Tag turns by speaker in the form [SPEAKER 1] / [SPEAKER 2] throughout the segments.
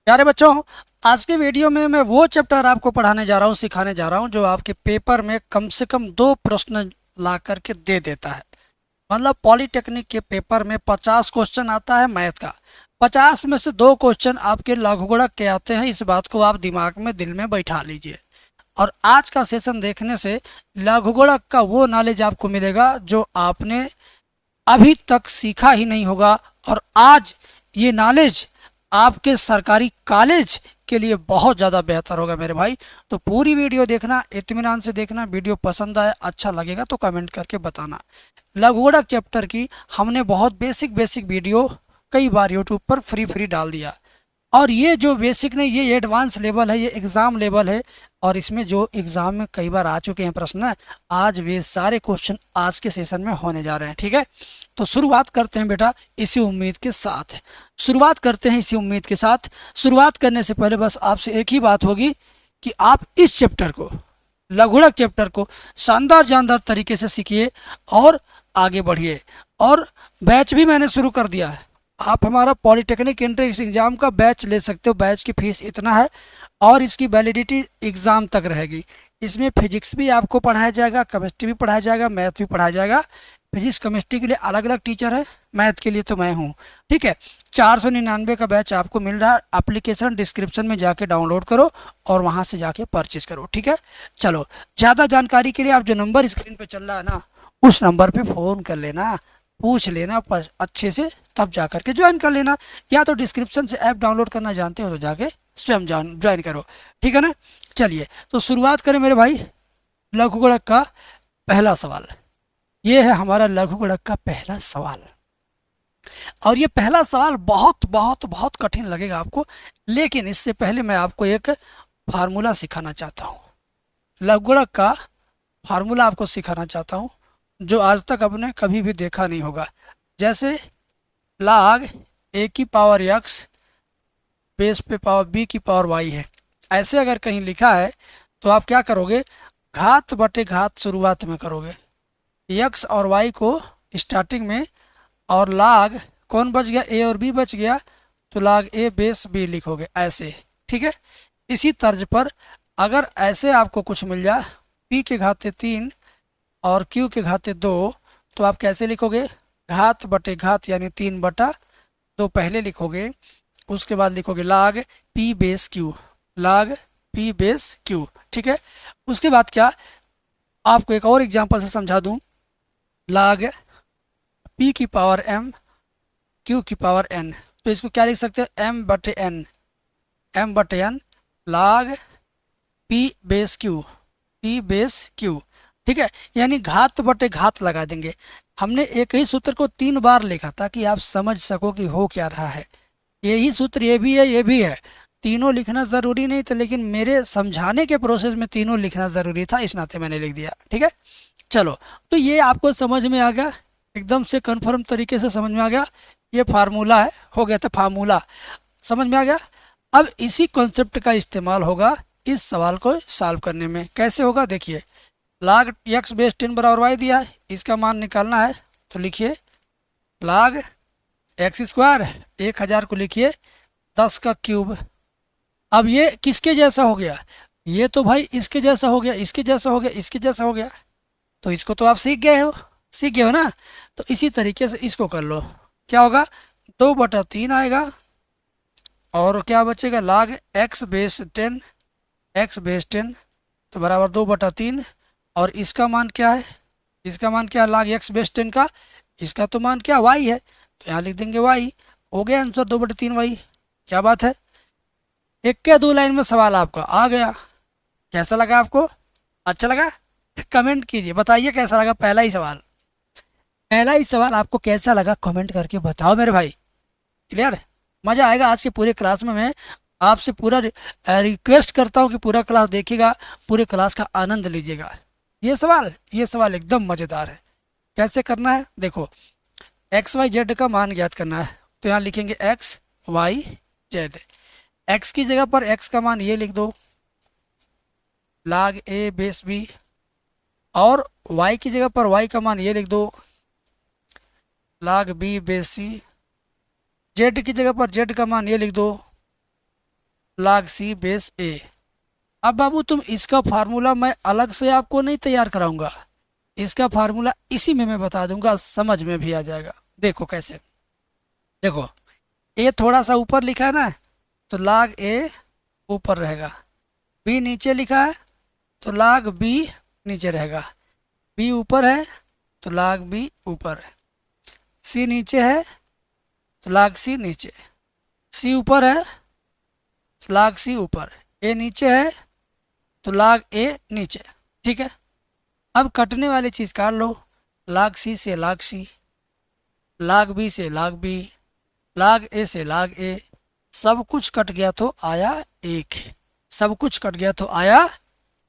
[SPEAKER 1] प्यारे बच्चों, आज के वीडियो में मैं वो चैप्टर आपको पढ़ाने जा रहा हूँ, सिखाने जा रहा हूँ जो आपके पेपर में कम से कम 2 प्रश्न ला करके दे देता है। मतलब पॉलिटेक्निक के पेपर में 50 क्वेश्चन आता है मैथ का। 50 में से 2 क्वेश्चन आपके लघुगणक के आते हैं। इस बात को आप दिमाग में दिल में बैठा लीजिए। और आज का सेशन देखने से लघुगणक का वो नॉलेज आपको मिलेगा जो आपने अभी तक सीखा ही नहीं होगा। और आज ये नॉलेज आपके सरकारी कॉलेज के लिए बहुत ज़्यादा बेहतर होगा मेरे भाई। तो पूरी वीडियो देखना, इत्मीनान से देखना। वीडियो पसंद आए, अच्छा लगेगा तो कमेंट करके बताना। लघुगणक चैप्टर की हमने बहुत बेसिक बेसिक वीडियो कई बार यूट्यूब पर फ्री डाल दिया। और ये जो बेसिक नहीं, ये एडवांस लेवल है, ये एग्ज़ाम लेवल है। और इसमें जो एग्ज़ाम में कई बार आ चुके हैं प्रश्न, आज वे सारे क्वेश्चन आज के सेशन में होने जा रहे हैं। ठीक है, तो शुरुआत करते हैं बेटा इसी उम्मीद के साथ। शुरुआत करने से पहले बस आपसे एक ही बात होगी कि आप इस चैप्टर को, लघुगणक चैप्टर को शानदार जानदार तरीके से सीखिए और आगे बढ़िए। और बैच भी मैंने शुरू कर दिया है। आप हमारा पॉलिटेक्निक एंट्रेंस एग्ज़ाम का बैच ले सकते हो। बैच की फ़ीस इतना है और इसकी वैलिडिटी एग्ज़ाम तक रहेगी। इसमें फिजिक्स भी आपको पढ़ाया जाएगा, केमिस्ट्री भी पढ़ाया जाएगा, मैथ भी पढ़ाया जाएगा। फिजिक्स केमिस्ट्री के लिए अलग अलग टीचर है, मैथ के लिए तो मैं हूँ। ठीक है, 499 का बैच आपको मिल रहा है। एप्लीकेशन डिस्क्रिप्शन में जाके डाउनलोड करो और वहाँ से जाके परचेज करो। ठीक है, चलो ज़्यादा जानकारी के लिए आप जो नंबर स्क्रीन पे चल रहा है ना, उस नंबर पे फ़ोन कर लेना, पूछ लेना पर अच्छे से, तब जा करके ज्वाइन कर लेना। या तो डिस्क्रिप्शन से ऐप डाउनलोड करना जानते हो तो जाके स्वयं ज्वाइन करो। ठीक है ना। चलिए तो शुरुआत करें मेरे भाई। लघुगणक का पहला सवाल, ये है हमारा लघुगणक का पहला सवाल। और ये पहला सवाल बहुत बहुत बहुत कठिन लगेगा आपको, लेकिन इससे पहले मैं आपको एक फार्मूला सिखाना चाहता हूँ। लघुगणक का फार्मूला आपको सिखाना चाहता हूँ जो आज तक आपने कभी भी देखा नहीं होगा। जैसे log a की पावर x बेस पे पावर b की पावर y है। ऐसे अगर कहीं लिखा है तो आप क्या करोगे, घात बटे घात शुरुआत में करोगे, x और y को स्टार्टिंग में, और log कौन बच गया, a और b बच गया, तो log a बेस b लिखोगे ऐसे। ठीक है, इसी तर्ज पर अगर ऐसे आपको कुछ मिल जाए p के घाते 3 और q के घाते 2, तो आप कैसे लिखोगे, घात बटे घात यानी 3/2 पहले लिखोगे। उसके बाद लिखोगे log p base q, log p base q। ठीक है, उसके बाद क्या, आपको एक और एग्जांपल से समझा दूं। log p की पावर m, q की पावर n, तो इसको क्या लिख सकते हो, m/n log p base q। ठीक है, यानी घात बटे घात लगा देंगे। हमने एक ही सूत्र को 3 बार लिखा ताकि आप समझ सको कि हो क्या रहा है। यही सूत्र ये भी है, ये भी है। तीनों लिखना ज़रूरी नहीं था, लेकिन मेरे समझाने के प्रोसेस में तीनों लिखना ज़रूरी था, इस नाते मैंने लिख दिया। ठीक है, चलो तो ये आपको समझ में आ गया, एकदम से कन्फर्म तरीके से समझ में आ गया। ये फार्मूला है, हो गया था फार्मूला, समझ में आ गया। अब इसी कॉन्सेप्ट का इस्तेमाल होगा इस सवाल को सॉल्व करने में। कैसे होगा देखिए, log x बेस 10 बराबर y दिया है, इसका मान निकालना है तो लिखिए log x स्क्वायर, 1000 को लिखिए 10 का क्यूब। अब ये किसके जैसा हो गया, ये तो भाई इसके जैसा हो गया, इसके जैसा हो गया, इसके जैसा हो गया। तो इसको तो आप सीख गए हो ना। तो इसी तरीके से इसको कर लो, क्या होगा, 2/3 आएगा और क्या बचेगा, log x बेस 10 तो बराबर 2/3। और इसका मान क्या है, इसका मान क्या है, log x बेस 10 का, इसका तो मान क्या y है, तो यहाँ लिख देंगे y। हो गया आंसर 2/3 y। क्या बात है, एक क्या 2 लाइन में सवाल आपका आ गया। कैसा लगा आपको, अच्छा लगा, कमेंट कीजिए, बताइए कैसा लगा पहला ही सवाल आपको कैसा लगा, कमेंट करके बताओ मेरे भाई। क्लियर, मज़ा आएगा आज के पूरे क्लास में। मैं आपसे पूरा रिक्वेस्ट करता हूँ कि पूरा क्लास देखिएगा, पूरे क्लास का आनंद लीजिएगा। ये सवाल एकदम मज़ेदार है। कैसे करना है देखो, एक्स वाई जेड का मान ज्ञात करना है, तो यहाँ लिखेंगे एक्स वाई जेड। एक्स की जगह पर एक्स का मान ये लिख दो, log a बेस b, और y की जगह पर y का मान ये लिख दो, log b base c। Z की जगह पर जेड का मान ये लिख दो, log c बेस a। अब बाबू तुम इसका फार्मूला मैं अलग से आपको नहीं तैयार कराऊंगा, इसका फार्मूला इसी में मैं बता दूंगा, समझ में भी आ जाएगा। देखो कैसे, देखो ए थोड़ा सा ऊपर लिखा है ना, तो log a ऊपर रहेगा, बी नीचे लिखा है तो log b नीचे रहेगा, बी ऊपर है तो log b ऊपर है, सी नीचे है तो log c नीचे, सी ऊपर है तो log c ऊपर, ए नीचे है तो log a नीचे। ठीक है, अब कटने वाली चीज़ काट लो, log c से log c, log b से log b, log a से log a, सब कुछ कट गया तो आया एक, सब कुछ कट गया तो आया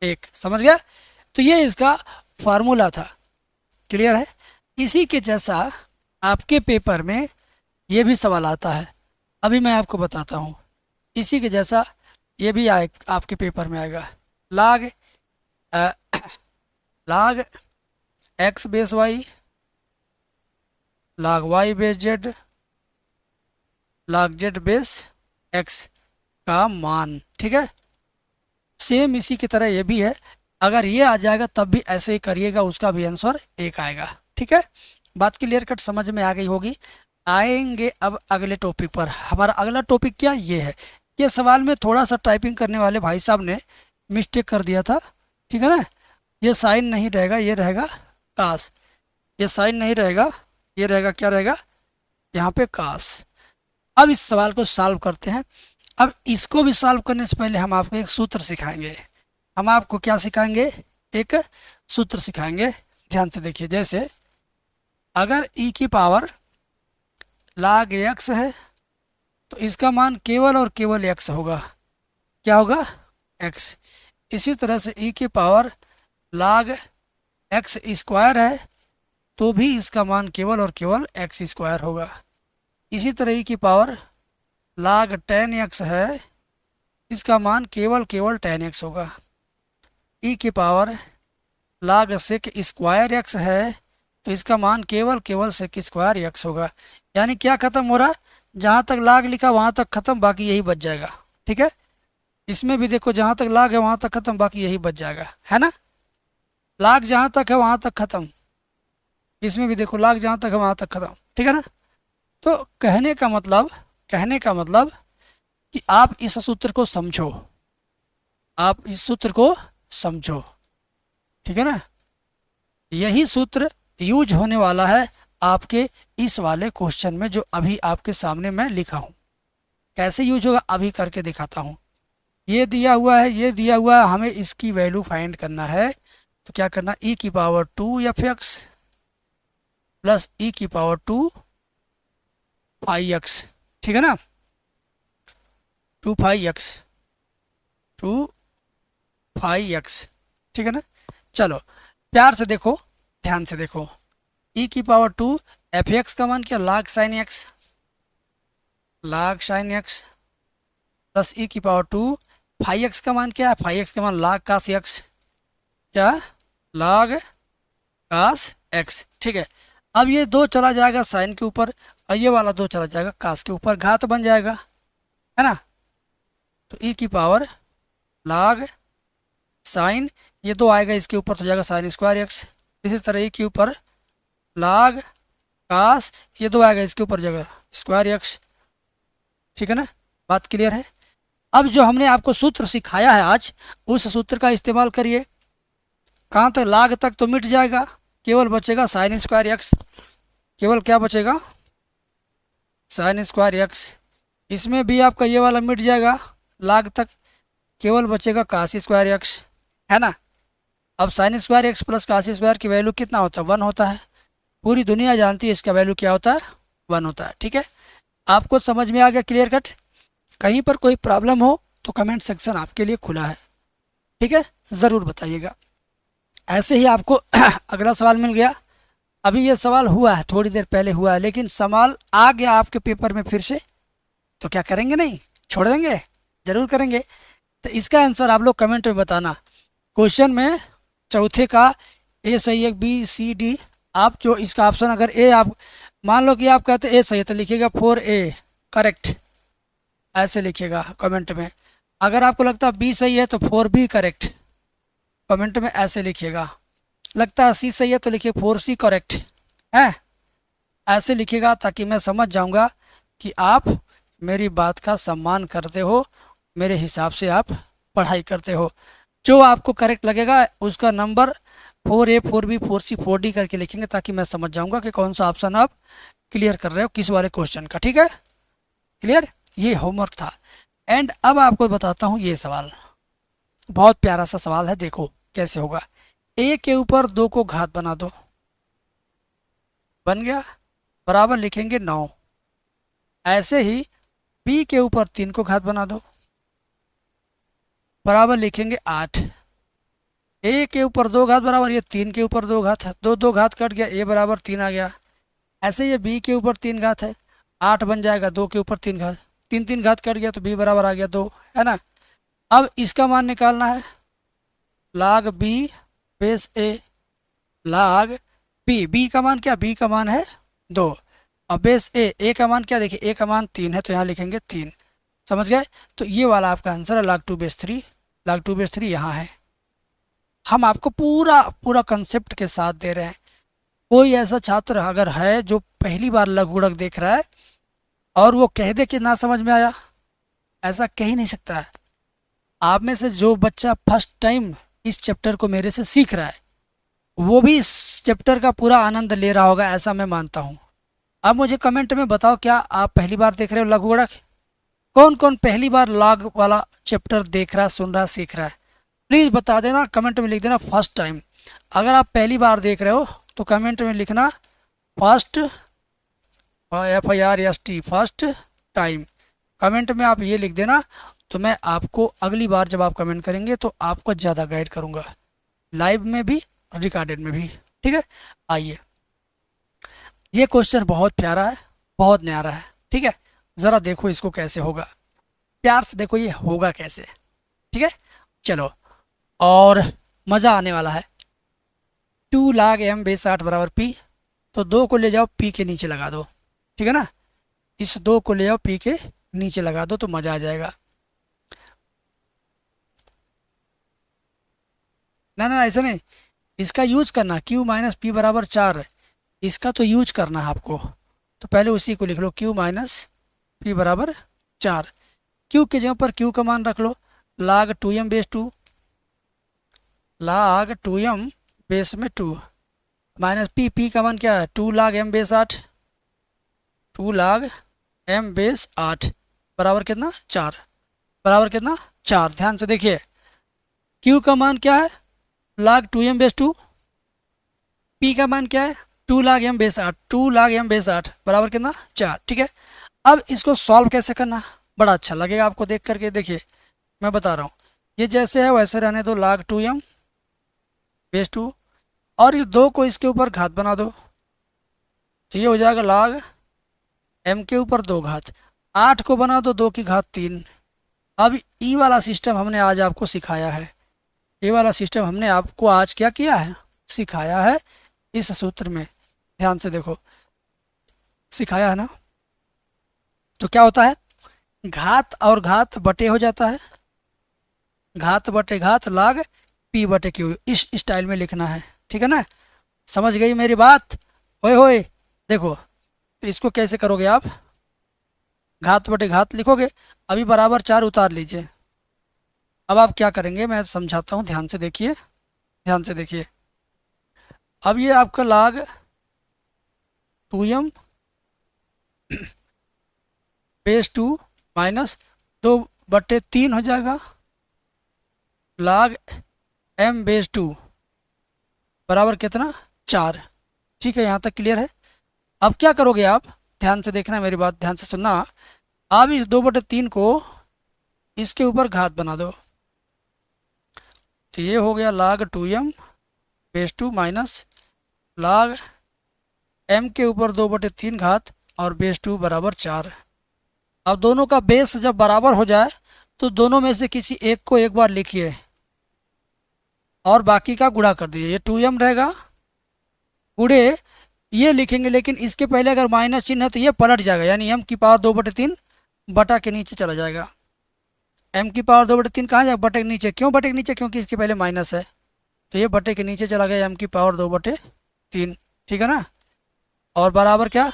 [SPEAKER 1] एक, समझ गया। तो ये इसका फार्मूला था, क्लियर है। इसी के जैसा आपके पेपर में ये भी सवाल आता है, अभी मैं आपको बताता हूँ। इसी के जैसा ये भी आपके पेपर में आएगा, log log x base y, log y base z, log z base x का मान। ठीक है, सेम इसी की तरह ये भी है, अगर ये आ जाएगा तब भी ऐसे ही करिएगा, उसका भी आंसर एक आएगा। ठीक है, बात क्लियर कट समझ में आ गई होगी। आएंगे अब अगले टॉपिक पर। हमारा अगला टॉपिक क्या ये है, ये सवाल में थोड़ा सा टाइपिंग करने वाले भाई साहब ने मिस्टेक कर दिया था। ठीक है ना, ये साइन नहीं रहेगा, ये रहेगा कास, ये साइन नहीं रहेगा, ये रहेगा क्या रहेगा यहाँ पे कास। अब इस सवाल को सॉल्व करते हैं। अब इसको भी सॉल्व करने से पहले हम आपको एक सूत्र सिखाएंगे। हम आपको क्या सिखाएंगे, एक सूत्र सिखाएंगे, ध्यान से देखिए। जैसे अगर e की पावर log x है तो इसका मान केवल और केवल x होगा, क्या होगा x। इसी तरह से e की पावर log x स्क्वायर है तो भी इसका मान केवल और केवल x स्क्वायर होगा। इसी तरह e की पावर log 10x है, इसका मान केवल केवल 10x होगा। e की power log sec square x है तो इसका मान केवल केवल sec स्क्वायर x होगा। यानी क्या खत्म हो रहा, जहाँ तक log लिखा वहाँ तक खत्म, बाकी यही बच जाएगा। ठीक है, इसमें भी देखो जहाँ तक log है वहाँ तक खत्म, बाकी यही बच जाएगा, है ना। log जहाँ तक है वहाँ तक खत्म, इसमें भी देखो log जहाँ तक है वहाँ तक खत्म। ठीक है ना, तो कहने का मतलब कि आप इस सूत्र को समझो, आप इस सूत्र को समझो। ठीक है ना, यही सूत्र यूज होने वाला है आपके इस वाले क्वेश्चन में जो अभी आपके सामने मैं लिखा हूँ। कैसे यूज होगा अभी करके दिखाता हूँ। ये दिया हुआ है, ये दिया हुआ है, हमें इसकी वैल्यू फाइंड करना है। तो क्या करना, e की पावर 2f(x) प्लस e की पावर 2πx। ठीक है ना, 2πx। ठीक है ना, चलो प्यार से देखो, ध्यान से देखो। e की पावर 2f(x) का मान क्या, log sin x, plus e की पावर 2πx का मान क्या है, πx का मान log cos x, क्या log cos x। ठीक है, अब ये दो चला जाएगा साइन के ऊपर और ये वाला दो चला जाएगा कास के ऊपर, घात बन जाएगा, है ना। तो e की पावर log साइन, ये दो आएगा इसके ऊपर तो जाएगा साइन स्क्वायर x। इसी तरह e के ऊपर log कास, ये दो आएगा इसके ऊपर जाएगा स्क्वायर x। ठीक है ना, बात क्लियर है। अब जो हमने आपको सूत्र सिखाया है आज, उस सूत्र का इस्तेमाल करिए। कहाँ तक, log तक तो मिट जाएगा, केवल बचेगा साइन स्क्वायर x, केवल क्या बचेगा साइन स्क्वायर x। इसमें भी आपका ये वाला मिट जाएगा log तक, केवल बचेगा कास स्क्वायर x, है ना। अब sine square x plus cos square की वैल्यू कितना होता है, 1 होता है। पूरी दुनिया जानती है इसका वैल्यू क्या होता है, 1 होता है। ठीक है, आपको समझ में आ गया क्लियर कट। कहीं पर कोई प्रॉब्लम हो तो कमेंट सेक्शन आपके लिए खुला है, ठीक है, ज़रूर बताइएगा। ऐसे ही आपको अगला सवाल मिल गया। अभी ये सवाल हुआ है, थोड़ी देर पहले हुआ है, लेकिन सवाल आ गया आपके पेपर में फिर से, तो क्या करेंगे, नहीं छोड़ देंगे, ज़रूर करेंगे। तो इसका आंसर आप लोग कमेंट में बताना। क्वेश्चन में चौथे का ए सही है, बी सी डी, आप जो इसका ऑप्शन अगर ए, आप मान लो कि आप कहते ए सही है तो लिखिएगा 4A करेक्ट, ऐसे लिखिएगा कमेंट में। अगर आपको लगता है बी सही है तो 4B करेक्ट, कमेंट में ऐसे लिखिएगा। लगता है सी सही है तो लिखिए 4C करेक्ट है, ऐसे लिखिएगा ताकि मैं समझ जाऊंगा कि आप मेरी बात का सम्मान करते हो, मेरे हिसाब से आप पढ़ाई करते हो। जो आपको करेक्ट लगेगा उसका number 4A 4B 4C 4D करके लिखेंगे ताकि मैं समझ जाऊंगा कि कौन सा ऑप्शन आप क्लियर कर रहे हो किस वाले क्वेश्चन का। ठीक है, क्लियर, ये होमवर्क था। एंड अब आपको बताता हूँ ये सवाल, बहुत प्यारा सा सवाल है, देखो कैसे होगा। ए के ऊपर 2 को घात बना दो, बन गया, बराबर लिखेंगे 9। ऐसे ही बी के ऊपर 3 को घात बना दो, बराबर लिखेंगे 8। ए के ऊपर 2 घात बराबर ये 3 के ऊपर 2 घात है, 2 2 घात कट गया, ए बराबर 3 आ गया। ऐसे ये बी के ऊपर 3 घात है, 8 बन जाएगा, 2 के ऊपर 3 घात, 3 3 घात कट गया तो बी बराबर आ गया 2, है ना। अब इसका मान निकालना है, लाग बी बेस ए लाग बी, बी का मान क्या, बी का मान है 2, और बेस ए का मान क्या, देखिए ए का मान 3 है तो यहाँ लिखेंगे 3। समझ गए, तो ये वाला आपका आंसर है, लाग 2 बेस 3, लाग 2 बेस 3 यहाँ है। हम आपको पूरा पूरा कंसेप्ट के साथ दे रहे हैं। कोई ऐसा छात्र अगर है जो पहली बार लघुगणक देख रहा है और वो कह दे कि ना समझ में आया, ऐसा कह ही नहीं सकता है। आप में से जो बच्चा फर्स्ट टाइम इस चैप्टर को मेरे से सीख रहा है वो भी इस चैप्टर का पूरा आनंद ले रहा होगा, ऐसा मैं मानता हूँ। अब मुझे कमेंट में बताओ, क्या आप पहली बार देख रहे हो लघुगणक? कौन कौन पहली बार लॉग वाला चैप्टर देख रहा है, सुन रहा है, सीख रहा है? प्लीज़ बता देना, कमेंट में लिख देना फर्स्ट टाइम। अगर आप पहली बार देख रहे हो तो कमेंट में लिखना first, FIRST, first time. Comment में आप ये लिख देना, तो मैं आपको अगली बार जब आप कमेंट करेंगे तो आपको ज़्यादा गाइड करूँगा, लाइव में भी रिकॉर्डेड में भी। ठीक है, आइए, ये क्वेश्चन बहुत प्यारा है, बहुत न्यारा है। ठीक है, ज़रा देखो इसको कैसे होगा, प्यार से देखो ये होगा कैसे। ठीक है, चलो, और मज़ा आने वाला है। 2 log m बेस 8 बराबर पी, तो 2 को ले जाओ पी के नीचे लगा दो। ठीक है ना, इस 2 को ले जाओ पी के नीचे लगा दो तो मज़ा आ जाएगा। ना ना ऐसा नहीं, इसका यूज करना, q माइनस पी बराबर 4, इसका तो यूज करना है आपको। तो पहले उसी को लिख लो, q माइनस पी बराबर 4। q के जगह पर q का मान रख लो, log 2m base 2, log 2m base में 2 माइनस पी का मान क्या है, 2 log m base 8, 2 log m base 8 बराबर कितना 4, बराबर कितना 4। ध्यान से देखिए, q का मान क्या है, log 2m बेस 2, p का मान क्या है 2 log m base 8, 2 log m base 8 बराबर कितना 4। ठीक है, अब इसको सॉल्व कैसे करना, बड़ा अच्छा लगेगा आपको देख करके। देखिए मैं बता रहा हूँ, ये जैसे है वैसे रहने दो, log 2m बेस 2, और इस 2 को इसके ऊपर घात बना दो, तो ये हो जाएगा log m के ऊपर 2 घात, 8 को बना दो 2 की घात 3। अब ई वाला सिस्टम हमने आज आपको सिखाया है, ये वाला सिस्टम हमने आपको आज क्या किया है, सिखाया है इस सूत्र में। ध्यान से देखो, सिखाया है ना। तो क्या होता है, घात और घात बटे हो जाता है, घात बटे घात log p बटे q, इस स्टाइल में लिखना है। ठीक है ना, समझ गई मेरी बात? ओए होए, देखो तो इसको कैसे करोगे आप, घात बटे घात लिखोगे, अभी बराबर 4 उतार लीजिए। अब आप क्या करेंगे मैं समझाता हूँ, ध्यान से देखिए, ध्यान से देखिए। अब ये आपका log 2m बेस 2 माइनस 2 बटे 3 हो जाएगा, log m बेस 2 बराबर कितना 4। ठीक है, यहाँ तक क्लियर है। अब क्या करोगे आप, ध्यान से देखना मेरी बात, ध्यान से सुनना। आप इस 2/3 को इसके ऊपर घात बना दो, तो ये हो गया log 2m base 2 minus log m के ऊपर 2/3 घात और बेस 2 बराबर 4। अब दोनों का बेस जब बराबर हो जाए तो दोनों में से किसी एक को एक बार लिखिए और बाकी का गुणा कर दीजिए। ये 2m रहेगा, गुणे ये लिखेंगे, लेकिन इसके पहले अगर माइनस चिन्ह है तो ये पलट जाएगा, यानी m की पावर 2/3 बटा के नीचे चला जाएगा। एम की पावर 2/3 कहाँ जाएगा, बटे के नीचे। क्यों बटे के नीचे, क्योंकि इसके पहले माइनस है, तो ये बटे के नीचे चला गया एम की पावर 2/3। ठीक है ना। और बराबर क्या,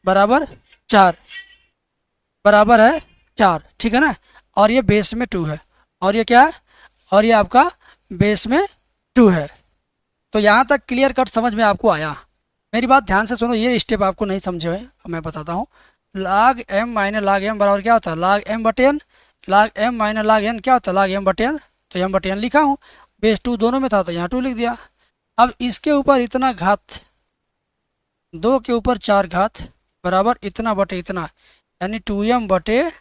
[SPEAKER 1] बराबर 4, बराबर है 4। ठीक है ना। और ये बेस में 2 है, और ये क्या है, और ये आपका बेस में 2 है। तो यहाँ तक क्लियर कट समझ में आपको आया। मेरी बात ध्यान से सुनो, ये स्टेप आपको नहीं समझे हुए मैं बताता हूँ। लाग एम माइनस लाग एम बराबर क्या होता है, लाग एम बटे एन। लाग एम माइनस लाग एन क्या होता है, लाग एम बटे एन। तो एम बटे एन लिखा हूँ, बेस 2 दोनों में था तो यहाँ 2 लिख दिया। अब इसके ऊपर इतना घात, 2 के ऊपर 4 घात बराबर इतना बटे इतना, यानी 2m बटे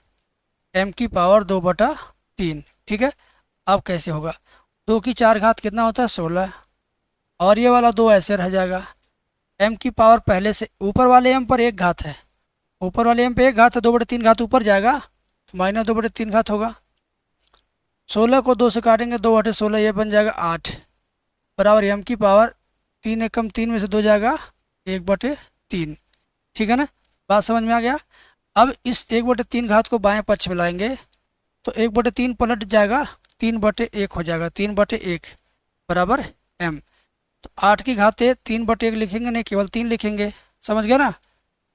[SPEAKER 1] एम की पावर 2/3। ठीक है। अब कैसे होगा, 2 की 4 घात कितना होता है, 16। और ये वाला 2 ऐसे रह जाएगा। एम की पावर पहले से ऊपर वाले एम पर 1 घात है, ऊपर वाले एम पे 1 घात है, 2/3 घात ऊपर जाएगा तो माइनस 2/3 घात होगा। 16 को 2 से काटेंगे, 2/16 ये बन जाएगा 8 बराबर एम की पावर 3 एकम 3 में से 2 जाएगा 1/3। ठीक है ना। बात समझ में आ गया। अब इस 1/3 घात को बाएं पक्ष में लाएंगे तो 1/3 पलट जाएगा, 3/1 हो जाएगा, 3/1 बराबर एम। तो 8 की घाते 3/1 लिखेंगे नहीं, केवल 3 लिखेंगे। समझ गए ना।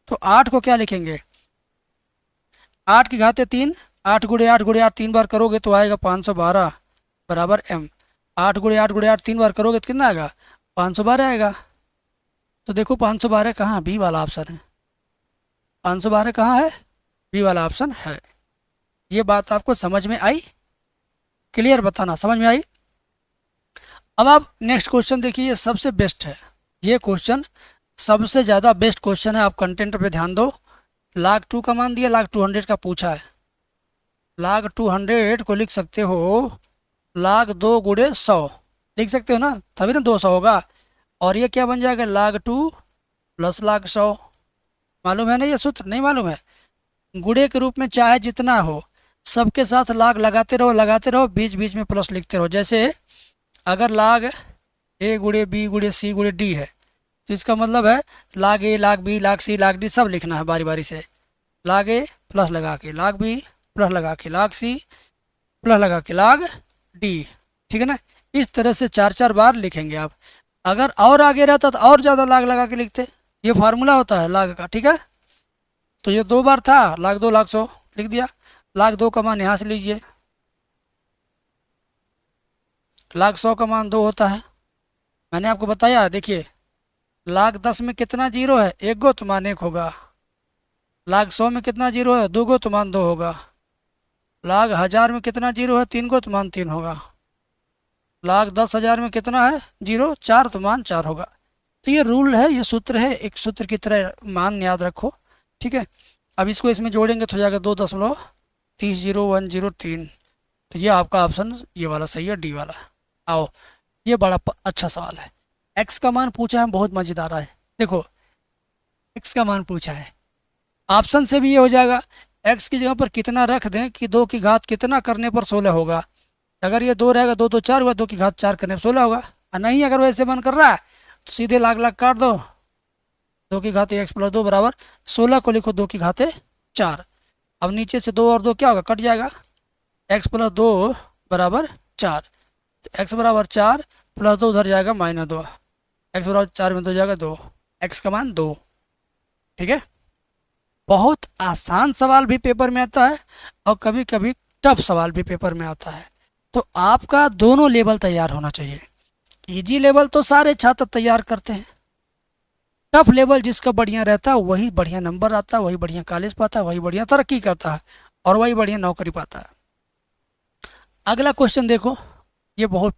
[SPEAKER 1] तो 8 को क्या लिखेंगे, 8 की घाते 3, 8 गुणे 8 गुणे 8 3 बार करोगे तो आएगा 512 बराबर एम। 8 गुणे 8 गुणे 8 3 बार करोगे तो कितना आएगा, 512 आएगा। तो देखो 512 कहाँ, बी वाला ऑप्शन है। 512 कहाँ है, बी वाला ऑप्शन है। ये बात आपको समझ में आई, क्लियर बताना, समझ में आई। अब आप नेक्स्ट क्वेश्चन देखिए, ये सबसे बेस्ट है। ये क्वेश्चन सबसे ज़्यादा बेस्ट क्वेश्चन है। आप कंटेंट पे ध्यान दो। log 2 का मान दिया, log 200 का पूछा है। log 200 को लिख सकते हो log 2 गुणे 100 लिख सकते हो ना, तभी ना 200 होगा। और ये क्या बन जाएगा, log 2 प्लस log 100। मालूम है ना ये सूत्र, नहीं मालूम है। गुणे के रूप में चाहे जितना हो सबके साथ log लगाते रहो लगाते रहो, बीच बीच में प्लस लिखते रहो। जैसे अगर log a गुणे b गुणे c गुणे d है तो इसका मतलब है log a log b log c log d सब लिखना है बारी बारी से। log a प्लस लगा के log b प्लस लगा के log c प्लस लगा के log d। ठीक है ना। इस तरह से 4-4 बार लिखेंगे आप। अगर और आगे रहता तो और ज़्यादा log लगा के लिखते, ये फार्मूला होता है log का। ठीक है। तो ये 2 बार था, log 2 log 100 लिख दिया। log 2 का मान यहाँ से लीजिए, log 100 का मान 2 होता है, मैंने आपको बताया। देखिए log 10 में कितना जीरो है, 1 गो तो मान 1 होगा। log 100 में कितना जीरो है, 2 गो तो मान 2 होगा। log 1000 में कितना जीरो है, 3 गो तो मान 3 होगा। log 10,000 में कितना है जीरो, 4 तो मान 4 होगा। तो ये रूल है, ये सूत्र है, एक सूत्र की तरह मान याद रखो। ठीक है। अब इसको इसमें जोड़ेंगे तो जाएगा 2.300103। तो ये आपका ऑप्शन ये वाला सही है, डी वाला। आओ, ये बड़ा अच्छा सवाल है। एक्स का मान पूछा है, बहुत मज़ेदार है। देखो एक्स का मान पूछा है, ऑप्शन से भी ये हो जाएगा। एक्स की जगह पर कितना रख दें कि 2 की घात कितना करने पर 16 होगा। अगर ये 2 रहेगा, 2 तो 4 हुआ, 2 की घात 4 करने पर 16 होगा। और नहीं अगर वैसे मन कर रहा है तो सीधे लाग लाग काट दो, 2 की घात एक्स प्लस 2 बराबर 16 को लिखो 2 की घाते 4। अब नीचे से 2 और 2 क्या होगा, कट जाएगा। एक्स प्लस 2 बराबर 4, तो एक्स बराबर 4 प्लस 2 उधर जाएगा -2। एक्स बराबर 4 में 2 जाएगा 2, एक्स का मान 2। ठीक है। बहुत आसान सवाल भी पेपर में आता है और कभी कभी टफ सवाल भी पेपर में आता है। तो आपका दोनों लेवल तैयार होना चाहिए। इजी लेवल तो सारे छात्र तैयार करते हैं, टफ लेवल जिसका बढ़िया रहता है वही बढ़िया नंबर आता है, वही बढ़िया कॉलेज पाता है, वही बढ़िया तरक्की करता है और वही बढ़िया नौकरी पाता है। अगला क्वेश्चन देखो, ये बहुत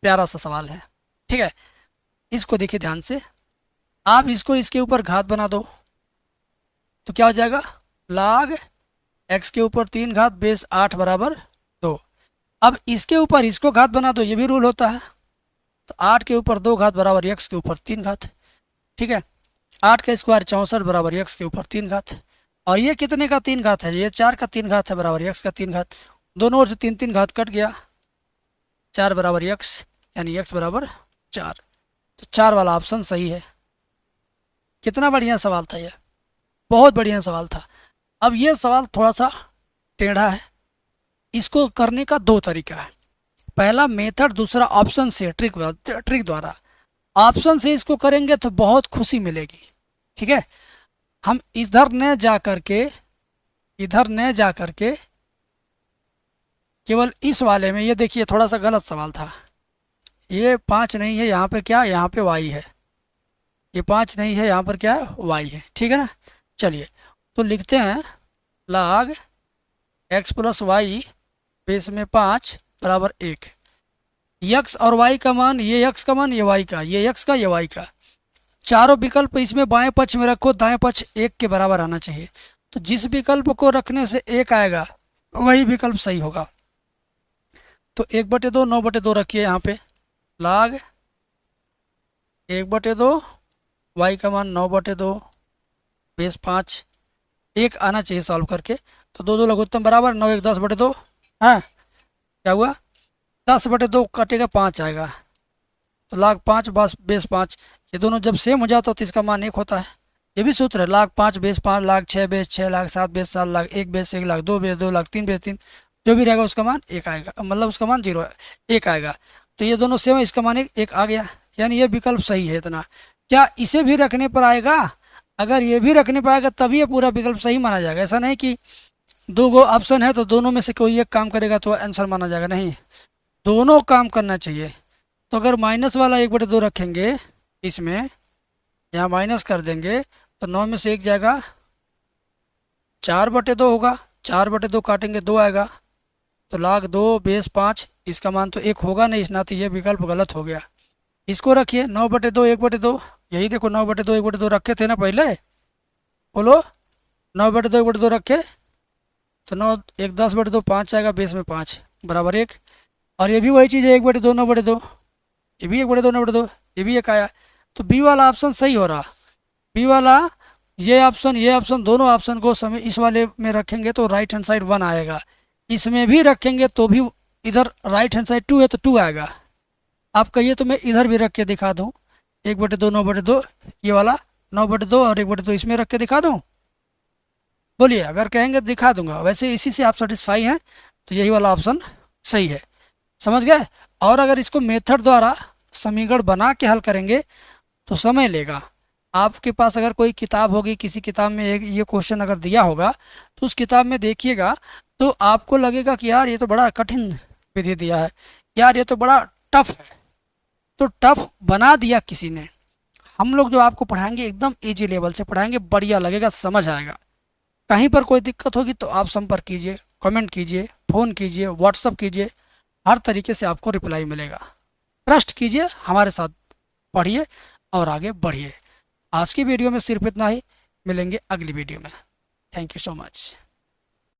[SPEAKER 1] प्यारा सा सवाल है। ठीक है। इसको देखिए ध्यान से। आप इसको इसके ऊपर घात बना दो तो क्या हो जाएगा, log x के ऊपर 3 घात बेस 8 बराबर 2। अब इसके ऊपर इसको घात बना दो, ये भी रूल होता है। तो 8 के ऊपर 2 घात बराबर x के ऊपर 3 घात। ठीक है। 8 का स्क्वायर 64 बराबर x के ऊपर 3 घात। और ये कितने का 3 घात है, ये 4 का 3 घात है बराबर x का 3 घात। दोनों ओर से 3 घात कट गया, 4 बराबर x, यानी x बराबर 4। तो 4 वाला ऑप्शन सही है। कितना बढ़िया सवाल था ये, बहुत बढ़िया सवाल था। अब ये सवाल थोड़ा सा टेढ़ा है, इसको करने का दो तरीका है। पहला मेथड, दूसरा ऑप्शन से, ट्रिक द्वारा। ऑप्शन से इसको करेंगे तो बहुत खुशी मिलेगी। ठीक है, हम इधर न जा करके केवल इस वाले में, ये देखिए थोड़ा सा गलत सवाल था। ये 5 नहीं है, यहाँ पे क्या, यहाँ पे y है। ये 5 नहीं है, यहाँ पर क्या है, y है। ठीक है ना। चलिए तो लिखते हैं log x plus y base में 5 बराबर 1। x और y का मान, ये x का मान, ये y का, ये x का, ये y का। चारों विकल्प इसमें बाएं पक्ष में रखो, दाएं पक्ष 1 के बराबर आना चाहिए। तो जिस विकल्प को रखने से 1 आएगा वही विकल्प सही होगा। तो 1/2, 9/2 रखिए यहाँ पे। log 1/2, y का मान 9/2 बेस 5, 1 आना चाहिए सॉल्व करके। तो 2 2 लघुत्तम बराबर 9 1 10/2। हाँ, क्या हुआ, 10/2 कटेगा 5 आएगा। तो log 5 बस बेस 5, ये दोनों जब सेम हो जाता तो इसका मान 1 होता है। ये भी सूत्र है, log 5 base 5, log 6 base 6, log 7 base 7, log 1 base 1, log 2 base 2, log 3 base 3। जो भी रहेगा उसका मान 1 आएगा, मतलब उसका मान 0 1 आएगा। तो ये दोनों सेम है, इसका मान 1 आ गया, यानी ये विकल्प सही है। इतना क्या इसे भी रखने पर आएगा? अगर ये भी रखने पर आएगा तभी ये पूरा विकल्प सही माना जाएगा। ऐसा नहीं कि 2 गो ऑप्शन है तो दोनों में से कोई एक काम करेगा तो आंसर माना जाएगा, नहीं, दोनों काम करना चाहिए। तो अगर माइनस वाला 1/2 रखेंगे इसमें, यहाँ माइनस कर देंगे तो 9 में से 1 जाएगा, 4/2 होगा, 4/2 काटेंगे 2 आएगा। तो log 2 बेस 5, इसका मान तो 1 होगा नहीं, ना तो ये विकल्प गलत हो गया। इसको रखिए 9/2 1/2, यही देखो 9/2 1/2 रखे थे ना पहले, बोलो 9/2 1/2 रखे तो 9 1 10/2 5 आएगा, बेस में 5 बराबर 1। और ये भी वही चीज़ है, 1/2 9/2, ये भी 1/2 9/2, ये भी 1 आया। तो बी वाला ऑप्शन सही हो रहा। बी वाला, ये ऑप्शन दोनों ऑप्शन को समय इस वाले में रखेंगे तो राइट हैंड साइड 1 आएगा, इसमें भी रखेंगे तो भी इधर राइट हैंड साइड 2 है तो 2 आएगा। आप कहिए तो मैं इधर भी रख के दिखा दूँ, 1/2 9/2, ये वाला 9/2 और 1/2 इसमें रख के दिखा दूँ, बोलिए। अगर कहेंगे तो दिखा दूंगा, वैसे इसी से आप सेटिस्फाई हैं तो यही वाला ऑप्शन सही है। समझ गए। और अगर इसको मेथड द्वारा समीकरण बना के हल करेंगे तो समय लेगा। आपके पास अगर कोई किताब होगी, किसी किताब में ये क्वेश्चन अगर दिया होगा तो उस किताब में देखिएगा तो आपको लगेगा कि यार ये तो बड़ा कठिन विधि दिया है, यार ये तो बड़ा टफ है। तो टफ बना दिया किसी ने। हम लोग जो आपको पढ़ाएंगे एकदम इजी लेवल से पढ़ाएंगे, बढ़िया लगेगा, समझ आएगा। कहीं पर कोई दिक्कत होगी तो आप संपर्क कीजिए, कमेंट कीजिए, फ़ोन कीजिए, व्हाट्सअप कीजिए, हर तरीके से आपको रिप्लाई मिलेगा। ट्रस्ट कीजिए, हमारे साथ पढ़िए और आगे बढ़िए। आज की वीडियो में सिर्फ इतना ही, मिलेंगे अगली वीडियो में। Thank you so much.